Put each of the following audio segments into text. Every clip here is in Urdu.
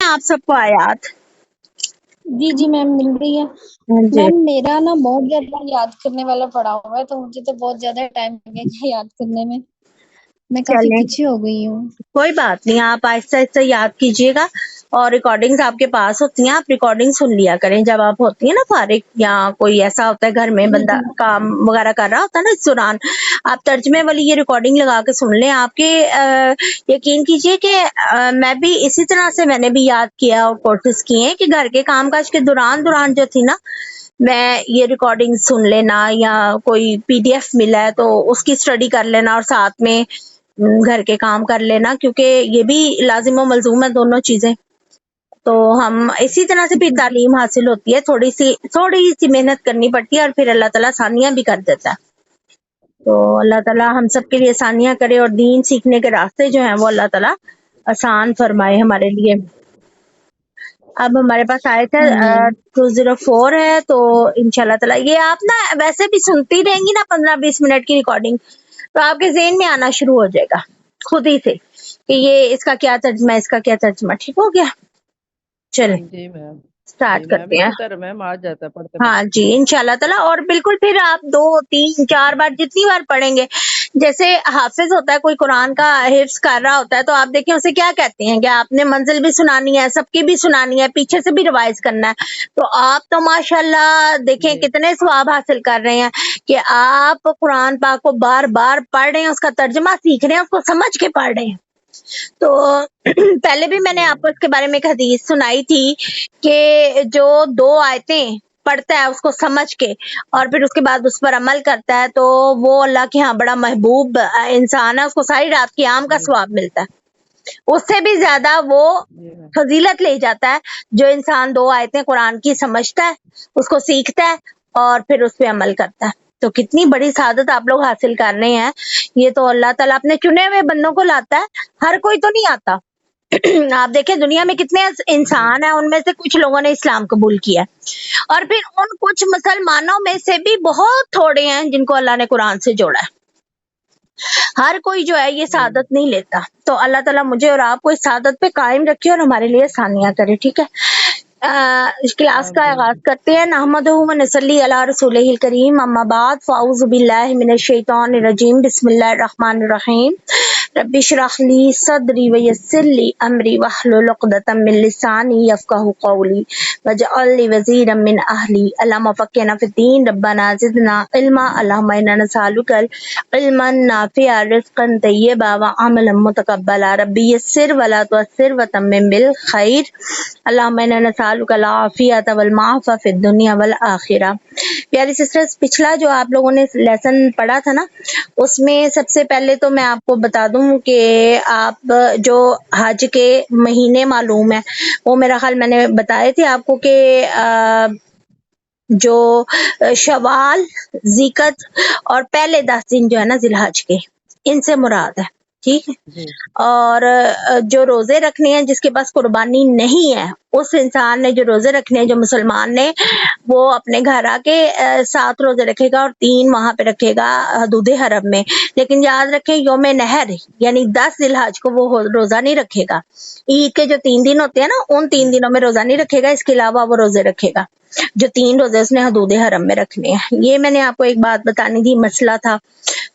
آپ سب کو آیات؟ جی میم مل رہی ہے جی میم. میرا نا بہت زیادہ یاد کرنے والا پڑا ہوا ہے، تو مجھے تو بہت زیادہ ٹائم لگے گا یاد کرنے میں کافی چلیں پیچھے ہو گئی ہوں. کوئی بات نہیں، آپ آہستہ آہستہ یاد کیجیے گا، اور ریکارڈنگز آپ کے پاس ہوتی ہیں، آپ ریکارڈنگ سن لیا کریں جب آپ ہوتی ہیں نا فارغ، یا کوئی ایسا ہوتا ہے گھر میں بندہ جی کام وغیرہ کر رہا ہوتا ہے نا، اس دوران آپ ترجمے والی یہ ریکارڈنگ لگا کے سن لیں. آپ کے یقین کیجیے کہ میں بھی اسی طرح سے میں نے بھی یاد کیا اور کوشش کی ہیں کہ گھر کے کام کاج کے دوران جو تھی نا، میں یہ ریکارڈنگ سن لینا، یا کوئی پی ڈی ایف ملا ہے تو اس کی اسٹڈی کر لینا، اور ساتھ میں گھر کے کام کر لینا، کیونکہ یہ بھی لازم و ملزوم ہے دونوں چیزیں. تو ہم اسی طرح سے پھر تعلیم حاصل ہوتی ہے، تھوڑی سی محنت کرنی پڑتی ہے، اور پھر اللہ تعالیٰ آسانیاں بھی کر دیتا ہے. تو اللہ تعالیٰ ہم سب کے لیے آسانیاں کرے، اور دین سیکھنے کے راستے جو ہیں وہ اللہ تعالیٰ آسان فرمائے ہمارے لیے. اب ہمارے پاس آئے تھے 204 ہے، تو انشاءاللہ تعالیٰ یہ آپ نا ویسے بھی سنتی رہیں گی نا 15-20 منٹ کی ریکارڈنگ، تو آپ کے ذہن میں آنا شروع ہو جائے گا خود ہی سے کہ یہ اس کا کیا ترجمہ ہے، اس کا کیا ترجمہ. ٹھیک ہو گیا؟ چلیں جی میم. سٹارٹ میم کرتے ہیں. اسی طرح میم آ جاتا ہے پڑھتے ہاں جی انشاءاللہ تعالیٰ. اور بالکل پھر آپ 2-3-4 بار جتنی بار پڑھیں گے، جیسے حافظ ہوتا ہے کوئی قرآن کا حفظ کر رہا ہوتا ہے، تو آپ دیکھیں اسے کیا کہتے ہیں کہ آپ نے منزل بھی سنانی ہے، سب کی بھی سنانی ہے، پیچھے سے بھی ریوائز کرنا ہے. تو آپ تو ماشاءاللہ دیکھیں کتنے ثواب حاصل کر رہے ہیں کہ آپ قرآن پاک کو بار بار پڑھ رہے ہیں، اس کا ترجمہ سیکھ رہے ہیں، اس کو سمجھ کے پڑھ رہے ہیں. تو پہلے بھی میں نے آپ کو اس کے بارے میں ایک حدیث سنائی تھی کہ جو 2 آیتیں پڑھتا ہے اس کو سمجھ کے، اور پھر اس کے بعد اس پر عمل کرتا ہے، تو وہ اللہ کے ہاں بڑا محبوب انسان ہے، اس کو ساری رات قیام کا ثواب ملتا ہے. اس سے بھی زیادہ وہ فضیلت لے جاتا ہے جو انسان 2 آیتیں قرآن کی سمجھتا ہے، اس کو سیکھتا ہے، اور پھر اس پہ عمل کرتا ہے. تو کتنی بڑی سعادت آپ لوگ حاصل کر رہے ہیں. یہ تو اللہ تعالیٰ اپنے چنے ہوئے بندوں کو لاتا ہے، ہر کوئی تو نہیں آتا. آپ دیکھیں دنیا میں کتنے انسان ہیں، ان میں سے کچھ لوگوں نے اسلام قبول کیا، اور پھر ان کچھ مسلمانوں میں سے بھی بہت تھوڑے ہیں جن کو اللہ نے قرآن سے جوڑا ہے. ہر کوئی جو ہے یہ سعادت نہیں لیتا. تو اللہ تعالیٰ مجھے اور آپ کو اس سعادت پہ قائم رکھے اور ہمارے لیے آسانیاں کرے. ٹھیک ہے، اس کلاس کا آغاز کرتے ہیں. نحمدہ و نصلی علی رسولہ الکریم، اما بعد، فاعوذ باللہ من الشیطان الرجیم، بسم اللہ الرحمن الرحیم. رب اشرح لی صدری ویسر لی امری واحلل عقدۃ من لسانی یفقهوا قولی واجعل لی وزیرا من اہلی. اللہم فقہنا فی الدین، ربنا زدنا علما. اللہم انا نسألک علما نافعا، رزقا طیبا وعملا متقبلا. ربی یسر ولا تعسر وتمم بالخیر. اللہم انا نسألک العافیۃ والمعافی فی الدنیا والآخرہ. پیاری سسٹرز، پچھلا جو آپ لوگوں نے لیسن پڑھا تھا نا، اس میں سب سے پہلے تو میں آپ کو بتا دوں کہ آپ جو حج کے مہینے معلوم ہے، وہ میرا خیال میں نے بتائے تھے آپ کو کہ جو شوال، ذیقت اور پہلے 10 دن جو ہے نا ذی الحج کے، ان سے مراد ہے. ٹھیک ہے، اور جو روزے رکھنے ہیں، جس کے پاس قربانی نہیں ہے، اس انسان نے جو روزے رکھنے ہیں، جو مسلمان نے، وہ اپنے گھر آ کے 7 روزے رکھے گا، اور 3 وہاں پہ رکھے گا حدود حرم میں. لیکن یاد رکھیں یوم نہر یعنی 10 ذی الحج کو وہ روزہ نہیں رکھے گا. عید کے جو 3 دن ہوتے ہیں نا، ان 3 دنوں میں روزہ نہیں رکھے گا، اس کے علاوہ وہ روزے رکھے گا. جو 3 روزے اس نے حدود حرم میں رکھنے ہیں. یہ میں نے آپ کو ایک بات بتانی تھی، مسئلہ تھا،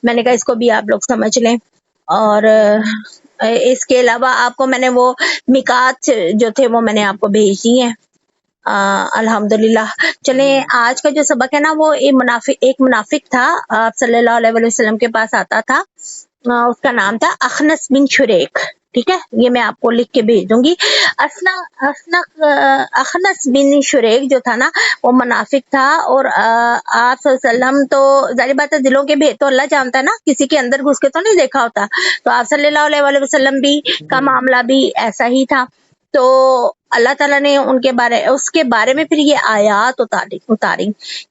میں نے کہا اس کو بھی آپ لوگ سمجھ لیں. اور اس کے علاوہ آپ کو میں نے وہ میقات جو تھے وہ میں نے آپ کو بھیج دی ہیں الحمدللہ. چلیں آج کا جو سبق ہے نا، وہ ایک منافق تھا، آپ صلی اللہ علیہ وسلم کے پاس آتا تھا. اس کا نام تھا اخنس بن شریک. ٹھیک ہے، یہ میں آپ کو لکھ کے بھیج دوں گی. اخنس بن شریک جو تھا نا، وہ منافق تھا. اور آپ صلی اللہ علیہ وسلم تو ظاہر بات ہے دلوں کے بھید تو اللہ جانتا ہے نا، کسی کے اندر گھس کے تو نہیں دیکھا ہوتا. تو آپ صلی اللہ علیہ وسلم بھی کا معاملہ بھی ایسا ہی تھا. تو اللہ تعالیٰ نے اس کے بارے میں پھر یہ آیات اتاری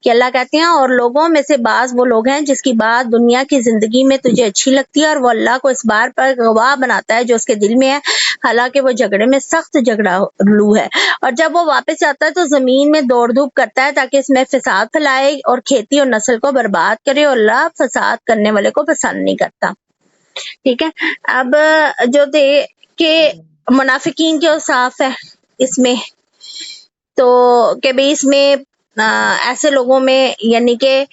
کہ اللہ کہتے ہیں اور لوگوں میں سے بعض وہ لوگ ہیں جس کی بات دنیا کی زندگی میں تجھے اچھی لگتی ہے، اور وہ اللہ کو اس بار پر گواہ بناتا ہے جو اس کے دل میں ہے، حالانکہ وہ جھگڑے میں سخت جھگڑالو ہے. اور جب وہ واپس آتا ہے تو زمین میں دوڑ دھوپ کرتا ہے تاکہ اس میں فساد پھیلائے اور کھیتی اور نسل کو برباد کرے، اور اللہ فساد کرنے والے کو پسند نہیں کرتا. ٹھیک ہے، اب جو تھے کہ منافقین کے اوصاف ہے اس میں تو کہ بھی اس میں ایسے لوگوں میں یعنی کہ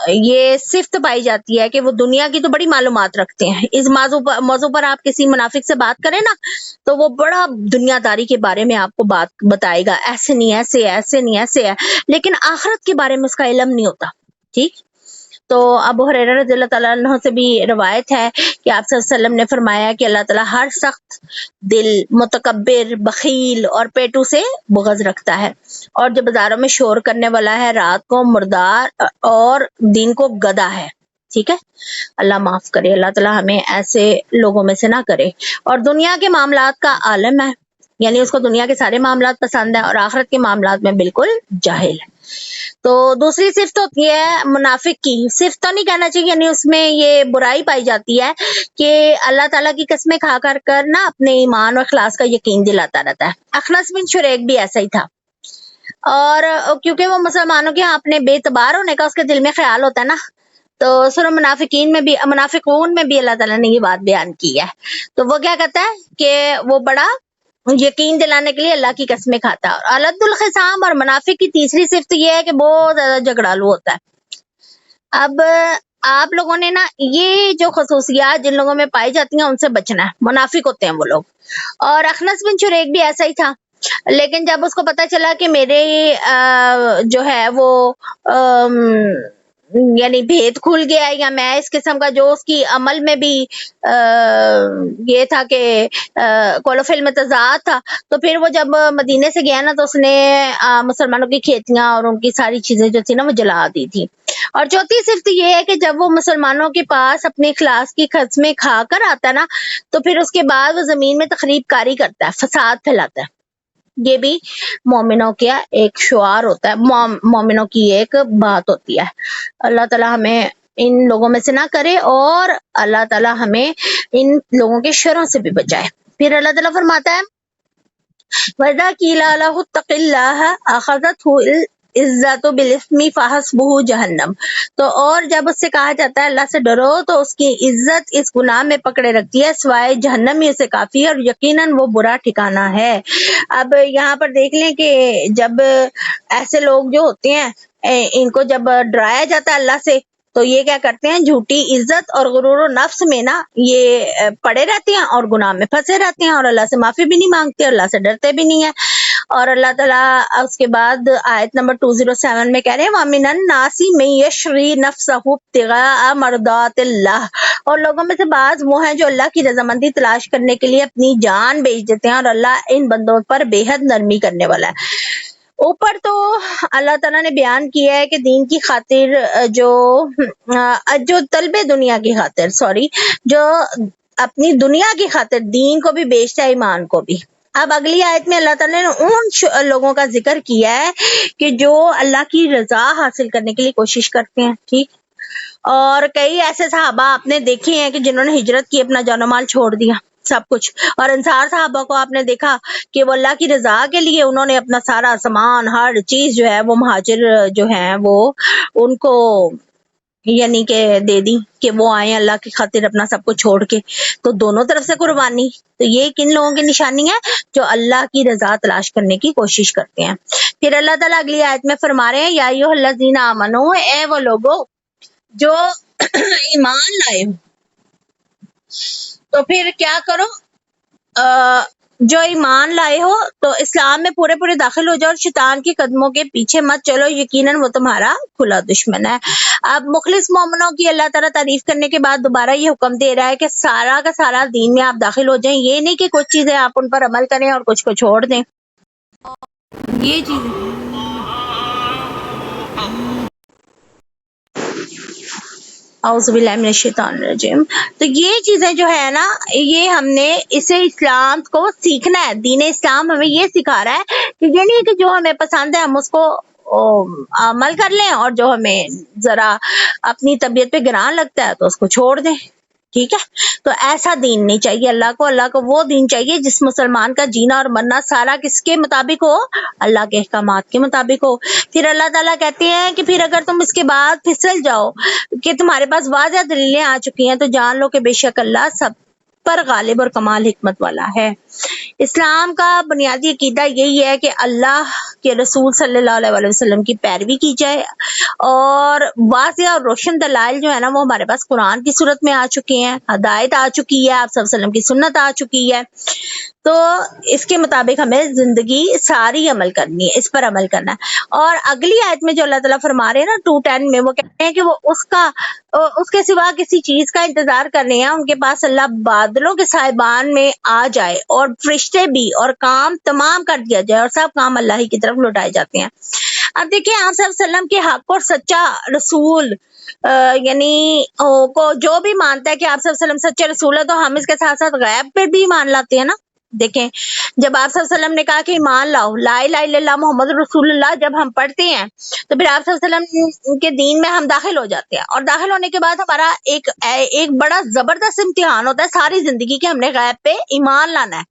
یہ صفت پائی جاتی ہے کہ وہ دنیا کی تو بڑی معلومات رکھتے ہیں. اس موضوع پر آپ کسی منافق سے بات کریں نا تو وہ بڑا دنیا داری کے بارے میں آپ کو بات بتائے گا، ایسے نہیں ایسے ہے، ایسے نہیں ایسے ہے، لیکن آخرت کے بارے میں اس کا علم نہیں ہوتا. ٹھیک. تو ابو ہریرہ رضی اللہ تعالیٰ عنہ سے بھی روایت ہے کہ آپ صلی اللہ علیہ وسلم نے فرمایا کہ اللہ تعالیٰ ہر سخت دل، متکبر، بخیل اور پیٹو سے بغض رکھتا ہے، اور جو بازاروں میں شور کرنے والا ہے، رات کو مردار اور دن کو گدا ہے. ٹھیک ہے. اللہ معاف کرے، اللہ تعالیٰ ہمیں ایسے لوگوں میں سے نہ کرے. اور دنیا کے معاملات کا عالم ہے، یعنی اس کو دنیا کے سارے معاملات پسند ہیں اور آخرت کے معاملات میں بالکل جاہل ہے. تو دوسری صفت ہوتی ہے منافق کی. صفت تو نہیں کہنا چاہیے، یعنی اس میں یہ برائی پائی جاتی ہے کہ اللہ تعالیٰ کی قسمیں کھا کر نا اپنے ایمان اور اخلاص کا یقین دلاتا رہتا ہے. اخنس بن شریک بھی ایسا ہی تھا، اور کیونکہ وہ مسلمانوں کے اپنے بے اعتبار ہونے کا اس کے دل میں خیال ہوتا ہے نا، تو سورہ منافقون میں بھی اللہ تعالیٰ نے یہ بات بیان کی ہے. تو وہ کیا کہتا ہے کہ وہ بڑا یقین دلانے کے لیے اللہ کی قسمیں کھاتا ہے. اور علد الخصام اور منافق کی تیسری صفت یہ ہے کہ بہت زیادہ جھگڑالو ہوتا ہے. اب آپ لوگوں نے نا یہ جو خصوصیات جن لوگوں میں پائی جاتی ہیں ان سے بچنا ہے، منافق ہوتے ہیں وہ لوگ. اور اخنس بن شریک بھی ایسا ہی تھا، لیکن جب اس کو پتا چلا کہ میرے جو ہے وہ یعنی بھید کھل گیا ہے، یا میں اس قسم کا جو اس کی عمل میں بھی یہ تھا کہ قول و فعل میں تضاد تھا، تو پھر وہ جب مدینے سے گیا نا تو اس نے مسلمانوں کی کھیتیاں اور ان کی ساری چیزیں جو تھی نا وہ جلا دی تھی. اور چوتھی صفت یہ ہے کہ جب وہ مسلمانوں کے پاس اپنے اخلاص کی قسمیں کھا کر آتا ہے نا تو پھر اس کے بعد وہ زمین میں تخریب کاری کرتا ہے، فساد پھیلاتا ہے. یہ بھی مومنوں کا ایک شعار ہوتا ہے، مومنوں کی ایک بات ہوتی ہے. اللہ تعالیٰ ہمیں ان لوگوں میں سے نہ کرے اور اللہ تعالیٰ ہمیں ان لوگوں کے شروں سے بھی بچائے. پھر اللہ تعالیٰ فرماتا ہے وَإِذَا قِيلَ لَهُ اتَّقِ اللَّهَ أَخَذَتْهُ العزت بالاسم فحسبه جہنم. تو اور جب اس سے کہا جاتا ہے اللہ سے ڈرو تو اس کی عزت اس گناہ میں پکڑے رکھتی ہے سوائے جہنم ہی اسے کافی ہے اور یقیناً وہ برا ٹھکانہ ہے. اب یہاں پر دیکھ لیں کہ جب ایسے لوگ جو ہوتے ہیں ان کو جب ڈرایا جاتا ہے اللہ سے تو یہ کیا کرتے ہیں، جھوٹی عزت اور غرور و نفس میں نا یہ پڑے رہتے ہیں اور گناہ میں پھنسے رہتے ہیں اور اللہ سے معافی بھی نہیں مانگتے، اللہ سے ڈرتے بھی نہیں ہیں. اور اللہ تعالیٰ اس کے بعد آیت نمبر 207 میں کہہ رہے ہیں وَمِنَ النَّاسِ مَن يَشْرِي نَفْسَهُ ابْتِغَاءَ مَرْضَاتِ اللَّهِ. اور لوگوں میں سے بعض وہ ہیں جو اللہ کی رضامندی تلاش کرنے کے لیے اپنی جان بیچ دیتے ہیں، اور اللہ ان بندوں پر بے حد نرمی کرنے والا ہے. اوپر تو اللہ تعالیٰ نے بیان کیا ہے کہ دین کی خاطر جو طلب دنیا کی خاطر جو اپنی دنیا کی خاطر دین کو بھی بیچتا ہے، ایمان کو بھی. اب اگلی آیت میں اللہ تعالیٰ نے ان لوگوں کا ذکر کیا ہے کہ جو اللہ کی رضا حاصل کرنے کے لیے کوشش کرتے ہیں. ٹھیک. اور کئی ایسے صحابہ آپ نے دیکھے ہیں کہ جنہوں نے ہجرت کی، اپنا جان و مال چھوڑ دیا سب کچھ. اور انصار صحابہ کو آپ نے دیکھا کہ وہ اللہ کی رضا کے لیے انہوں نے اپنا سارا سامان، ہر چیز جو ہے وہ مہاجر جو ہیں وہ ان کو یعنی کہ دے دی کہ وہ آئیں اللہ کی خاطر اپنا سب کچھ چھوڑ کے. تو دونوں طرف سے قربانی. تو یہ کن لوگوں کی نشانی ہے جو اللہ کی رضا تلاش کرنے کی کوشش کرتے ہیں. پھر اللہ تعالیٰ اگلی آیت میں فرما رہے ہیں یا ایھا الذین آمنو، اے وہ لوگو جو ایمان لائے ہو. تو پھر کیا کرو، جو ایمان لائے ہو تو اسلام میں پورے داخل ہو جاؤ اور شیطان کے قدموں کے پیچھے مت چلو، یقیناً وہ تمہارا کھلا دشمن ہے. اب مخلص مومنوں کی اللہ تعالیٰ تعریف کرنے کے بعد دوبارہ یہ حکم دے رہا ہے کہ سارا کا سارا دین میں آپ داخل ہو جائیں. یہ نہیں کہ کچھ چیزیں آپ ان پر عمل کریں اور کچھ کو چھوڑ دیں. یہ چیز اعوذ باللہ من الشیطان الرجیم. تو یہ چیزیں جو ہے نا یہ ہم نے اسے اسلام کو سیکھنا ہے. دین اسلام ہمیں یہ سکھا رہا ہے کہ یہ نہیں کہ جو ہمیں پسند ہے ہم اس کو عمل کر لیں اور جو ہمیں ذرا اپنی طبیعت پہ گران لگتا ہے تو اس کو چھوڑ دیں. ٹھیک ہے. تو ایسا دین نہیں چاہیے اللہ کو وہ دین چاہیے جس مسلمان کا جینا اور مرنا سارا کس کے مطابق ہو، اللہ کے احکامات کے مطابق ہو. پھر اللہ تعالیٰ کہتے ہیں کہ پھر اگر تم اس کے بعد پھسل جاؤ کہ تمہارے پاس واضح دلیلیں آ چکی ہیں تو جان لو کہ بے شک اللہ سب پر غالب اور کمال حکمت والا ہے۔ اسلام کا بنیادی عقیدہ یہی ہے کہ اللہ کے رسول صلی اللہ علیہ وسلم کی پیروی کی جائے، اور واضح اور روشن دلائل جو ہے نا وہ ہمارے پاس قرآن کی صورت میں آ چکی ہیں، ہدایت آ چکی ہے، آپ صلی اللہ علیہ وسلم کی سنت آ چکی ہے، تو اس کے مطابق ہمیں زندگی ساری عمل کرنی ہے، اس پر عمل کرنا ہے۔ اور اگلی آیت میں جو اللہ تعالیٰ فرما رہے ہیں نا 2:10 میں، وہ کہتے ہیں کہ وہ اس کے سوا کسی چیز کا انتظار کر رہے ہیں، ان کے پاس اللہ بادلوں کے سائبان میں آ جائے اور فرشتے بھی اور کام تمام کر دیا جائے اور سب کام اللہ ہی کی طرف لوٹائے جاتے ہیں۔ اب دیکھیں آپ صلی اللہ علیہ وسلم کے حق اور سچا رسول یعنی کو جو بھی مانتا ہے کہ آپ صلی اللہ علیہ وسلم سچے رسول ہے، تو ہم اس کے ساتھ ساتھ غیب پہ بھی ایمان لاتے ہیں نا۔ دیکھیں جب آپ صلی اللہ علیہ وسلم نے کہا کہ ایمان لاؤ، لا الہ الا اللہ محمد رسول اللہ جب ہم پڑھتے ہیں تو پھر آپ صلی اللہ علیہ وسلم کے دین میں ہم داخل ہو جاتے ہیں، اور داخل ہونے کے بعد ہمارا ایک بڑا زبردست امتحان ہوتا ہے ساری زندگی کہ ہم نے غیب پہ ایمان لانا ہے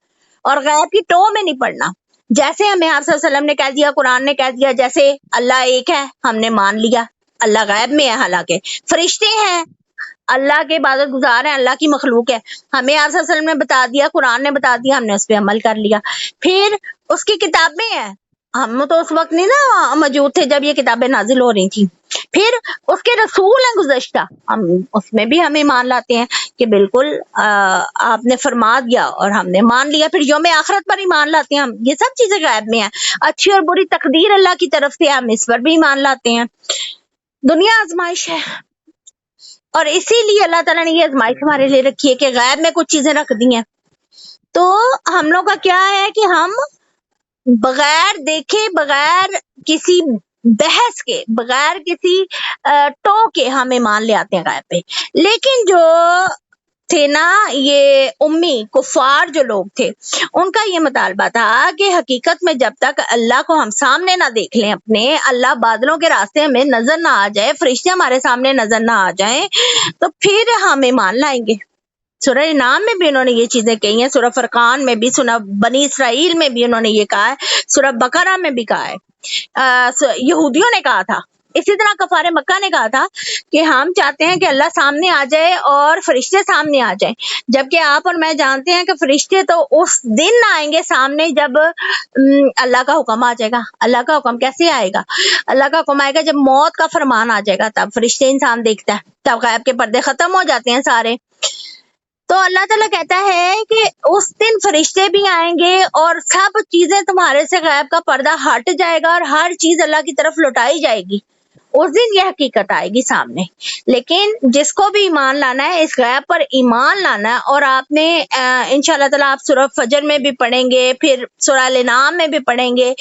اور غیب کی ٹو میں نہیں پڑھنا۔ جیسے ہمیں آپ صلی اللہ علیہ وسلم نے کہہ دیا، قرآن نے کہہ دیا، جیسے اللہ ایک ہے ہم نے مان لیا، اللہ غیب میں ہے، حالانکہ فرشتے ہیں، اللہ کے عبادت گزار ہیں، اللہ کی مخلوق ہے، ہمیں آپ صلی اللہ علیہ وسلم نے بتا دیا، قرآن نے بتا دیا، ہم نے اس پہ عمل کر لیا۔ پھر اس کی کتابیں ہیں، ہم تو اس وقت نہیں نا موجود تھے جب یہ کتابیں نازل ہو رہی تھی۔ پھر اس کے رسول ہیں گزشتہ، ہم اس میں بھی ہم ایمان لاتے ہیں کہ بالکل آپ نے فرما دیا اور ہم نے مان لیا۔ پھر یوم آخرت پر ایمان لاتے ہیں ہم، یہ سب چیزیں غیب میں ہیں۔ اچھی اور بری تقدیر اللہ کی طرف سے، ہم اس پر بھی ایمان لاتے ہیں۔ دنیا آزمائش ہے، اور اسی لیے اللہ تعالیٰ نے یہ آزمائش ہمارے لیے رکھی ہے کہ غیب میں کچھ چیزیں رکھ دی ہیں۔ تو ہم لوگ کا کیا ہے کہ ہم بغیر دیکھے، بغیر کسی بحث کے، بغیر کسی ٹو کے ہم ایمان لے آتے ہیں غیب پہ۔ لیکن جو تھے نا یہ امی کفار جو لوگ تھے، ان کا یہ مطالبہ تھا کہ حقیقت میں جب تک اللہ کو ہم سامنے نہ دیکھ لیں، اپنے اللہ بادلوں کے راستے ہمیں نظر نہ آ جائے، فرشتے ہمارے سامنے نظر نہ آ جائیں، تو پھر ہم ایمان لائیں گے۔ سورہ انعام میں بھی انہوں نے یہ چیزیں کہی ہیں، سورہ فرقان میں بھی، سورہ بنی اسرائیل میں بھی انہوں نے یہ کہا ہے، سورہ بقرہ میں بھی کہا ہے، یہودیوں نے کہا تھا، اسی طرح کفار مکہ نے کہا تھا کہ ہم چاہتے ہیں کہ اللہ سامنے آ جائے اور فرشتے سامنے آ جائیں، جبکہ آپ اور میں جانتے ہیں کہ فرشتے تو اس دن آئیں گے سامنے جب اللہ کا حکم آ جائے گا۔ اللہ کا حکم کیسے آئے گا؟ اللہ کا حکم آئے گا جب موت کا فرمان آ جائے گا، تب فرشتے انسان دیکھتا ہے، تب غیب کے پردے ختم ہو جاتے ہیں سارے۔ تو اللہ تعالیٰ کہتا ہے کہ اس دن فرشتے بھی آئیں گے اور سب چیزیں تمہارے سے غیب کا پردہ ہٹ جائے گا اور ہر چیز اللہ کی طرف لوٹائی جائے گی۔ اس دن یہ حقیقت آئے گی سامنے۔ لیکن جس کو بھی ایمان لانا ہے، اس غیب پر ایمان لانا ہے، اور آپ نے انشاءاللہ تعالیٰ آپ سورہ فجر میں بھی پڑھیں گے، پھر سورہ الانعام میں بھی پڑھیں گے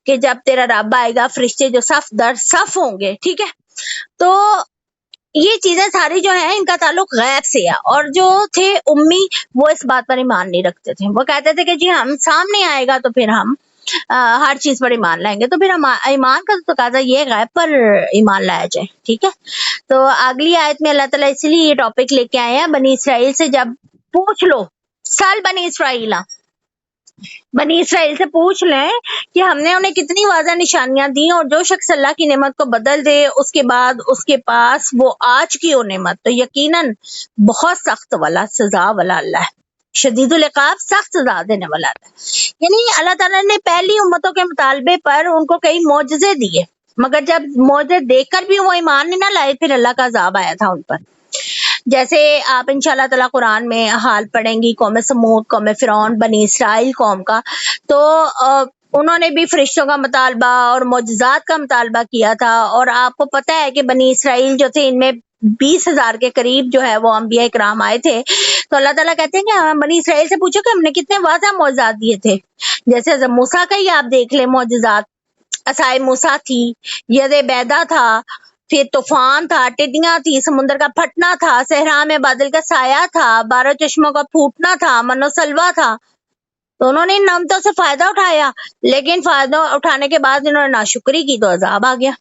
کہ جب تیرا رب آئے گا، فرشتے جو صف در صف ہوں گے، ٹھیک ہے؟ تو یہ چیزیں ساری جو ہیں ان کا تعلق غیب سے ہے، اور جو تھے امی وہ اس بات پر ایمان نہیں رکھتے تھے، وہ کہتے تھے کہ جی ہم سامنے آئے گا تو پھر ہم ہر چیز پر ایمان لائیں گے۔ تو پھر ہم ایمان کا تقاضا یہ غیب پر ایمان لایا جائے، ٹھیک ہے؟ تو اگلی آیت میں اللہ تعالیٰ اسی لیے یہ ٹاپک لے کے آئے ہیں، بنی اسرائیل سے جب پوچھ لو، سال بنی اسرائیل سے پوچھ لیں کہ ہم نے انہیں کتنی واضح نشانیاں دی، اور جو شخص اللہ کی نعمت کو بدل دے اس کے بعد اس کے پاس وہ آج کی وہ نعمت، تو یقیناً بہت سخت والا سزا والا اللہ ہے، شدید العقاب، سخت سزا دینے والا اللہ ہے۔ یعنی اللہ تعالیٰ نے پہلی امتوں کے مطالبے پر ان کو کئی معجزے دیے، مگر جب معجزے دیکھ کر بھی وہ ایمان نہیں نہ لائے، پھر اللہ کا عذاب آیا تھا ان پر۔ جیسے آپ انشاءاللہ تعالیٰ قرآن میں حال پڑھیں گی قوم سمود، قوم فرعون، بنی اسرائیل قوم کا، تو انہوں نے بھی فرشتوں کا مطالبہ اور معجزات کا مطالبہ کیا تھا، اور آپ کو پتہ ہے کہ بنی اسرائیل جو تھے ان میں 20,000 کے قریب جو ہے وہ انبیاء کرام آئے تھے۔ تو اللہ تعالیٰ کہتے ہیں کہ ہم بنی اسرائیل سے پوچھو کہ ہم نے کتنے واضح معجزات دیے تھے، جیسے حضرت موسیٰ کا ہی آپ دیکھ لیں معجزات، عصائے موسیٰ تھی، ید بیضا تھا، پھر طوفان تھا، ٹڈیاں تھی، سمندر کا پھٹنا تھا، صحرا میں بادل کا سایہ تھا، 12 چشموں کا پھوٹنا تھا، من و سلوا تھا۔ تو انہوں نے ان نعمتوں سے فائدہ اٹھایا، لیکن فائدہ اٹھانے کے بعد انہوں نے ناشکری کی تو عذاب آ گیا۔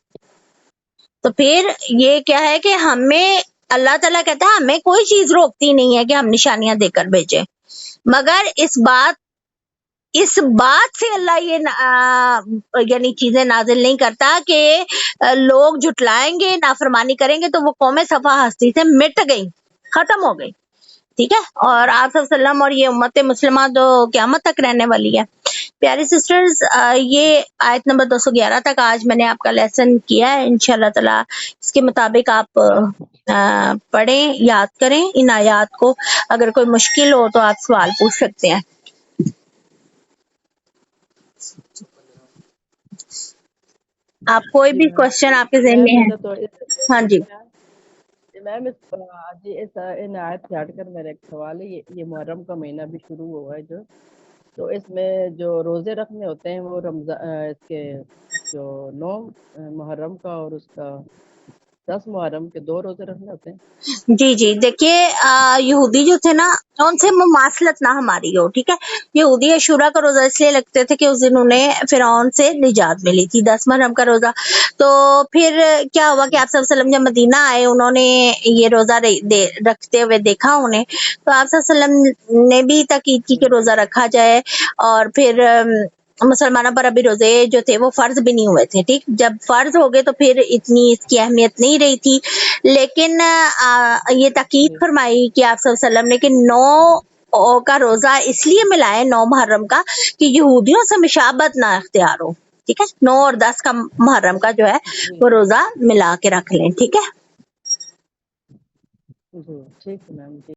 تو پھر یہ کیا ہے کہ ہمیں اللہ تعالیٰ کہتا ہے ہمیں کوئی چیز روکتی نہیں ہے کہ ہم نشانیاں دے کر بھیجیں، مگر اس بات سے اللہ یہ یعنی چیزیں نازل نہیں کرتا کہ لوگ جھٹلائیں گے، نافرمانی کریں گے تو وہ قوم صفا ہستی سے مٹ گئی، ختم ہو گئی۔ ٹھیک ہے، اور آپ صلی اللہ علیہ وسلم اور یہ امت مسلمہ جو قیامت تک رہنے والی ہے. پیاری سسٹرز، یہ آیت نمبر 211 تک آج میں نے آپ کا لیسن کیا ہے. انشاءاللہ تعالی اس کے مطابق آپ پڑھیں، یاد کریں ان آیات کو. اگر کوئی مشکل ہو تو آپ سوال پوچھ سکتے ہیں. آپ کوئی جی بھی میم، کوشچن آپ کے ذہن میں میم ہے؟ میرا تو ہاں جی. میم ان آیت سے ہٹ کر میرا ایک سوال ہے. یہ محرم کا مہینہ بھی شروع ہوا ہے تو اس میں جو روزے رکھنے ہوتے ہیں وہ رمضان اس کے جو 9 محرم کا اور اس کا 10 محرم کے 2 روزے رکھنے ہوتے ہیں. جی جی، دیکھیے یہودی جو تھے نا، ان سے مماثلت نہ ہماری ہو. ٹھیک ہے، یہودی عاشورہ کا روزہ اس لیے لگتے تھے کہ اس دن انہیں فرعون سے نجات ملی تھی. 10 محرم کا روزہ. تو پھر کیا ہوا کہ آپ صلی اللہ علیہ وسلم جب مدینہ آئے، انہوں نے یہ روزہ رکھتے ہوئے دیکھا انہیں، تو آپ صلی اللہ علیہ وسلم نے بھی تاکید کی کہ روزہ رکھا جائے. اور پھر مسلمانوں پر ابھی روزے جو تھے وہ فرض بھی نہیں ہوئے تھے. ٹھیک، جب فرض ہو گئے تو پھر اتنی اس کی اہمیت نہیں رہی تھی. لیکن یہ تاکید فرمائی کہ آپ صلی اللہ علیہ وسلم نے کہ 9 کا روزہ اس لیے ملائے 9 محرم کا کہ یہودیوں سے مشابہت نہ اختیار ہو. ٹھیک ہے، 9 اور 10 کا محرم کا جو ہے وہ روزہ ملا کے رکھ لیں. ٹھیک ہے. جی ٹھیک ہے میم.